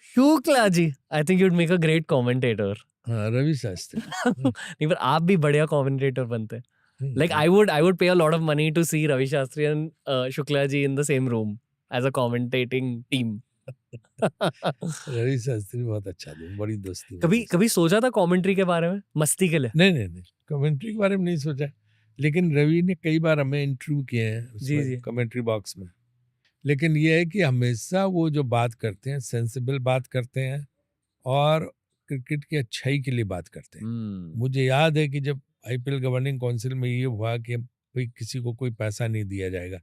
Shukla ji, I think you would make a great commentator. हाँ, रवि शास्त्री। नहीं, पर आप भी बढ़िया कमेंटेटर बनते. Like thank I would pay a lot of money to see Ravi Shastri and Shukla ji in the same room as a commentating team. Ravi Shastri बहुत अच्छा आदमी, बड़ी दोस्ती कभी मेरी। कभी सोचा था कमेंट्री के बारे में मस्ती के लिए? नहीं, कमेंट्री के बारे में नहीं सोचा, लेकिन रवि ने कई बार हमें इंटरव्यू किए हैं जी उसमें जी. कमेंट्री बॉक्स में। लेकिन ये है कि हमेशा वो जो बात करते हैं सेंसिबल बात करते हैं और क्रिकेट की अच्छाई के लिए बात करते हैं। मुझे याद है कि जब आईपीएल गवर्निंग काउंसिल में ये हुआ कि भाई किसी को कोई पैसा नहीं दिया जाएगा,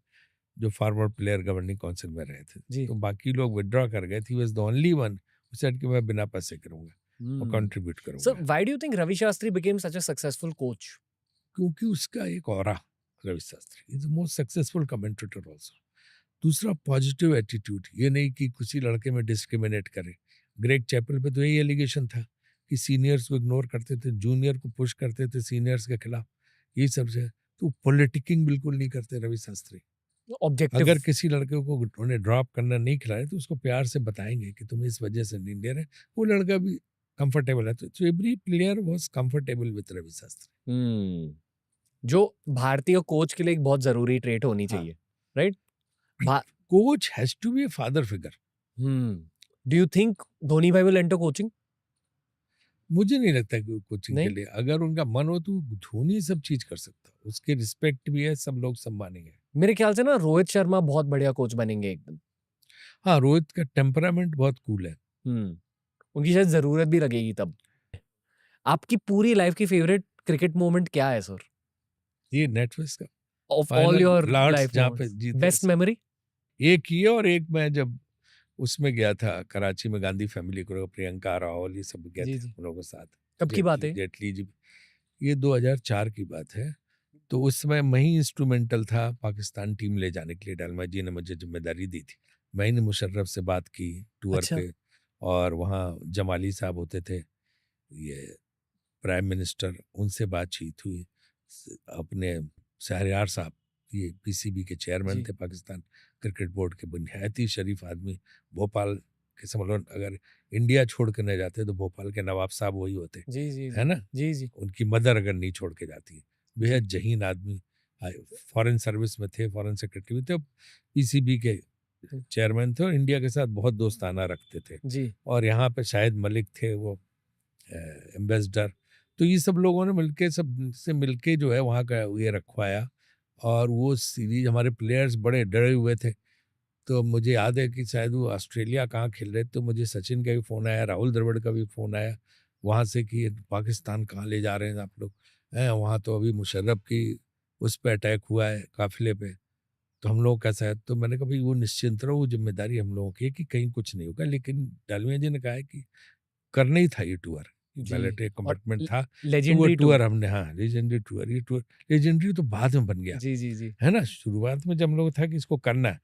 जो फॉरवर्ड प्लेयर गवर्निंग काउंसिल में रहे थे, जी. तो बाकी लोग विड्रॉ कर गए थे। Was the only one who said कि मैं बिना पैसे करूंगा और कंट्रीब्यूट So करूंगा, why do you think Ravi Shastri became such a successful coach? क्योंकि उसका एक aura. Ravi Shastri is the most successful commentator also. दूसरा पॉजिटिव एटीट्यूड, ये नहीं कि किसी लड़के में डिस्क्रिमिनेट करे। ग्रेग चैपल पे तो यही एलिगेशन था कि सीनियर्स को इग्नोर करते थे, जूनियर को पुश करते थे सीनियर्स के खिलाफ, ये सब से। तो पॉलिटिकिंग बिल्कुल नहीं करते रवि शास्त्री। Objective. अगर किसी लड़के को उन्हें ड्रॉप करना नहीं खिलाए तो उसको प्यार से बताएंगे कि तुम इस वजह से नहीं दे रहे, वो लड़का भी कंफर्टेबल है। तो every player was comfortable with Ravi Shastri. जो भारतीय कोच के लिए एक बहुत जरूरी ट्रेट होनी हाँ, चाहिए, right? Coach has to be a father figure. Do you think Dhoni भाई विल एंटर कोचिंग? मुझे नहीं लगता कि कोचिंग के नहीं? लिए अगर उनका मन हो तो धोनी सब चीज कर सकता है, उसके रिस्पेक्ट भी है, सब लोग सम्मानेंगे। मेरे ख्याल से ना रोहित शर्मा बहुत बढ़िया कोच बनेंगे एकदम. हाँ, रोहित का टेम्परामेंट बहुत कूल है। उनकी शायद जरूरत भी लगेगी तब. आपकी पूरी लाइफ की फेवरेट क्रिकेट मोमेंट क्या है सर? ये नेटफ्लिक्स का of all final your Lord's life जहाँ पे मोमेंट्स, जीते, बेस्ट मेमोरी? एक ही है। और एक मैं जब उसमें गया था कराची में, गांधी फैमिली को, प्रियंका राहुल ये सब गए जी थे जी. उन लोगों के साथ। कब की बात है? जेटली जी, ये 2004 की बात है। तो उस समय मैं ही इंस्ट्रूमेंटल था पाकिस्तान टीम ले जाने के लिए। डालमा जी ने मुझे जिम्मेदारी दी थी। मैंने मुशर्रफ से बात की टूर अच्छा. पे, और वहाँ जमाली साहब होते थे, ये प्राइम मिनिस्टर, उनसे बातचीत हुई। अपने शहरयार साहब, ये पीसीबी के चेयरमैन जी. थे पाकिस्तान क्रिकेट बोर्ड के, निहायत ही शरीफ आदमी। भोपाल के समझ लो, अगर इंडिया छोड़ के न जाते तो भोपाल के नवाब साहब वही होते, जी जी है जी. ना। जी जी. उनकी मदर अगर नहीं छोड़ के जाती, जी. बेहद जहीन आदमी। फॉरेन सर्विस में थे, फॉरेन सेक्रेटरी भी थे, पीसीबी के चेयरमैन थे, और इंडिया के साथ बहुत दोस्ताना रखते थे। जी. और यहाँ पे शाहिद मलिक थे, वो एम्बेसडर। तो ये सब लोगों ने मिलके, सब से मिलके जो है वहाँ का ये रखवाया। और वो सीरीज हमारे प्लेयर्स बड़े डरे हुए थे। तो मुझे याद है कि शायद वो ऑस्ट्रेलिया कहाँ खेल रहे, तो मुझे सचिन का भी फ़ोन आया, राहुल द्रविड़ का भी फ़ोन आया वहाँ से कि पाकिस्तान कहाँ ले जा रहे हैं आप लोग, हैं वहाँ तो अभी मुशर्रफ की उस पर अटैक हुआ है काफिले पे, तो हम लोग कैसा है। तो मैंने कहा भाई वो निश्चिंत रहो, वो जिम्मेदारी हम लोगों की है कि कहीं कुछ नहीं होगा। लेकिन डालमिया जी ने कहा है कि करना ही था ये टूर, जी. बैलेट एक और कमिटमेंट था। तो वो लेजेंडरी टूर. टूर हमने, हाँ, लेजेंडरी टूर, ये टूर लेजेंडरी तो बाद में बन गया, जी जी जी. है ना। शुरुआत में जब हम लोग था कि इसको करना है,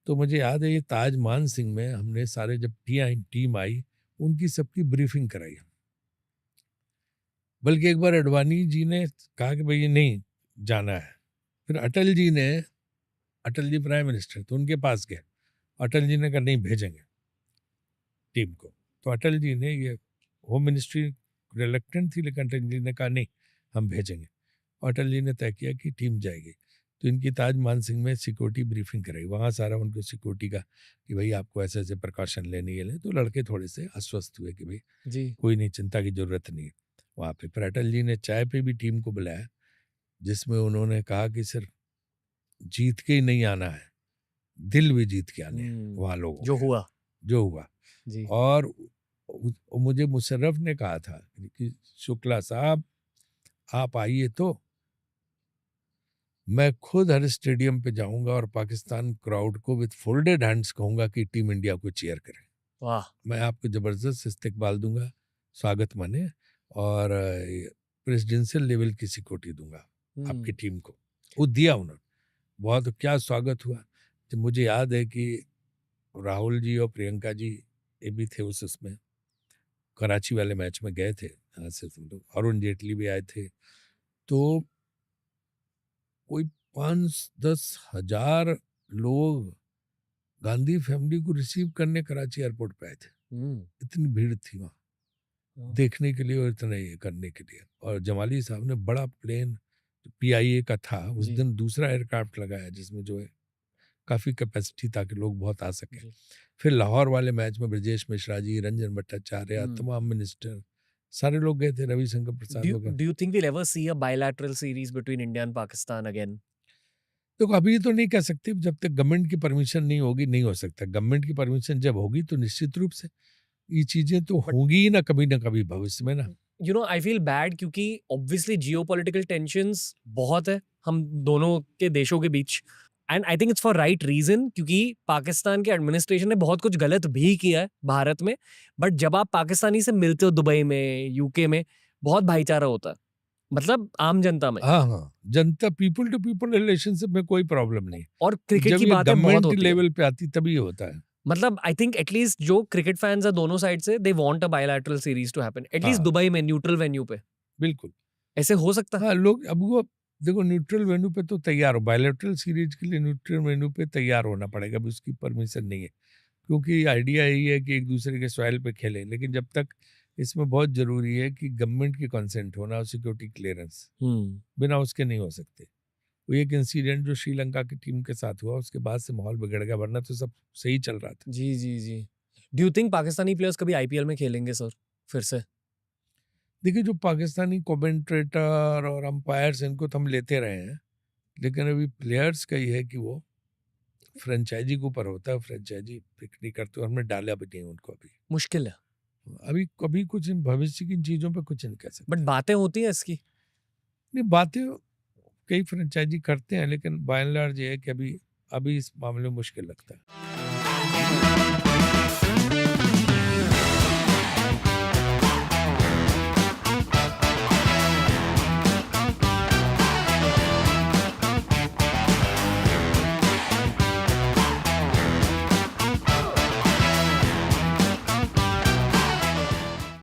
तो मुझे याद है ये ताज मान सिंह में हमने सारे, जब टीम आई, उनकी सबकी ब्रीफिंग कराई। बल्कि एक बार अडवाणी जी ने कहा कि भाई ये नहीं जाना है, फिर अटल जी प्राइम मिनिस्टर, तो उनके पास गए। अटल जी ने कहा नहीं, भेजेंगे टीम को। तो अटल जी ने, ये होम मिनिस्ट्री रिलेक्टेंट थी, लेकिन अटल जी ने कहा नहीं, हम भेजेंगे। और अटल जी ने तय किया कि टीम जाएगी। तो इनकी ताज मान सिंह में सिक्योरिटी ब्रीफिंग कराई, वहाँ सारा उनको सिक्योरिटी का कि भाई आपको ऐसे ऐसे प्रिकॉशन लेने के लिए। तो लड़के थोड़े से आश्वस्त हुए कि भाई जी. कोई नहीं, चिंता की जरूरत नहीं है। वहाँ पे फिर अटल जी ने चाय पे भी टीम को बुलाया, जिसमें उन्होंने कहा कि सिर्फ जीत के ही नहीं आना है, दिल भी जीत के आने हैं वहाँ लोगों जो के, हुआ. जो हुआ। जी. और मुझे मुशर्रफ ने कहा था कि शुक्ला साहब आप आइए, तो मैं खुद हर स्टेडियम पे जाऊंगा और पाकिस्तान क्राउड को विद फोल्डेड हैंड्स कहूंगा कि टीम इंडिया को चीयर करें। वाह. मैं आपको जबरदस्त इस्तकबाल दूंगा, स्वागत माने, और प्रेसिडेंशियल लेवल की सिक्योरिटी दूंगा आपकी टीम को। वो दिया उन्होंने, बहुत क्या स्वागत हुआ। तो मुझे याद है कि राहुल जी और प्रियंका जी ये भी थे उसमें, कराची वाले मैच में गए थे यहाँ से तुम लोग, अरुण जेटली भी आए थे। तो कोई 5-10 हजार लोग गांधी फैमिली को रिसीव करने कराची एयरपोर्ट पे आए थे। हम्म, इतनी भीड़ थी वहाँ हाँ, देखने के लिए और इतना ये करने के लिए। और जमाली साहब ने बड़ा प्लेन PIA का था उस जी दिन, दूसरा एयरक्राफ्ट लगाया जिसमें जो है काफ़ी कैपेसिटी ताकि लोग बहुत आ सकें। जी फिर लाहौर वाले मैच में ब्रजेश मिश्रा जी, रंजन भट्टाचार्य, हम्म। तमाम मिनिस्टर, सारे लोग गए थे, रविशंकर Do प्रसाद you, वगैरह। do you think we'll ever see a bilateral series between India and Pakistan again? देखो अभी तो नहीं कह सकते, जब तक गवर्नमेंट की परमिशन नहीं होगी नहीं हो सकता। गवर्नमेंट की परमिशन जब होगी तो निश्चित रूप से ये चीजें तो But होंगी ही ना कभी भविष्य में ना। you know, I feel bad क्योंकि obviously geopolitical tensions बहुत है हम दोनों के देशों के बीच, and I think it's for right reason, क्योंकि पाकिस्तान के एडमिनिस्ट्रेशन ने बहुत कुछ गलत भी किया है भारत में, बट जब आप पाकिस्तानी से मिलते हो दुबई में, यूके में, बहुत भाईचारा होता है, मतलब आम जनता में। हाँ हाँ, जनता पीपल टू पीपल रिलेशनशिप में कोई प्रॉब्लम नहीं। और क्रिकेट जब की ये बातें बहुत गवर्नमेंट होती है, लेवल पे आती तभी ये होता है। मतलब आई थिंक एटलीस्ट जो क्रिकेट फैंस है दोनों साइड से, they want a bilateral series to happen at least हाँ दुबई में न्यूट्रल वेन्यू पे। बिल्कुल। ऐसे हो सकता है? हाँ लोग अब वो देखो न्यूट्रल वेन्यू पे तो तैयार हो, बायलैटरल सीरीज के लिए न्यूट्रल वेन्यू पे तैयार होना पड़ेगा, अभी उसकी परमिशन नहीं है, क्योंकि आइडिया यही है कि एक दूसरे के सॉइल पे खेलें। लेकिन जब तक इसमें बहुत जरूरी है कि गवर्नमेंट की कंसेंट होना और सिक्योरिटी क्लियरेंस, बिना उसके नहीं हो सकते। वो एक इंसिडेंट जो श्रीलंका की टीम के साथ हुआ उसके बाद से माहौल बिगड़ गया, वरना तो सब सही चल रहा था। जी जी जी। Do you think Pakistani players कभी आईपीएल में खेलेंगे सर फिर से? देखिए जो पाकिस्तानी कमेंटेटर और अंपायर्स इनको तो हम लेते रहे हैं, लेकिन अभी प्लेयर्स का ये है कि वो फ्रेंचाइजी के ऊपर होता है, फ्रेंचाइजी पिक नहीं करते, और हमने डाला भी नहीं उनको अभी। मुश्किल है, अभी कभी कुछ इन भविष्य की इन चीजों पे कुछ नहीं कह सकते। बट बातें होती हैं इसकी। नहीं, बातें कई फ्रेंचाइजी करते हैं, लेकिन बाय एंड लार्ज ये है कि अभी अभी इस मामले में मुश्किल लगता है।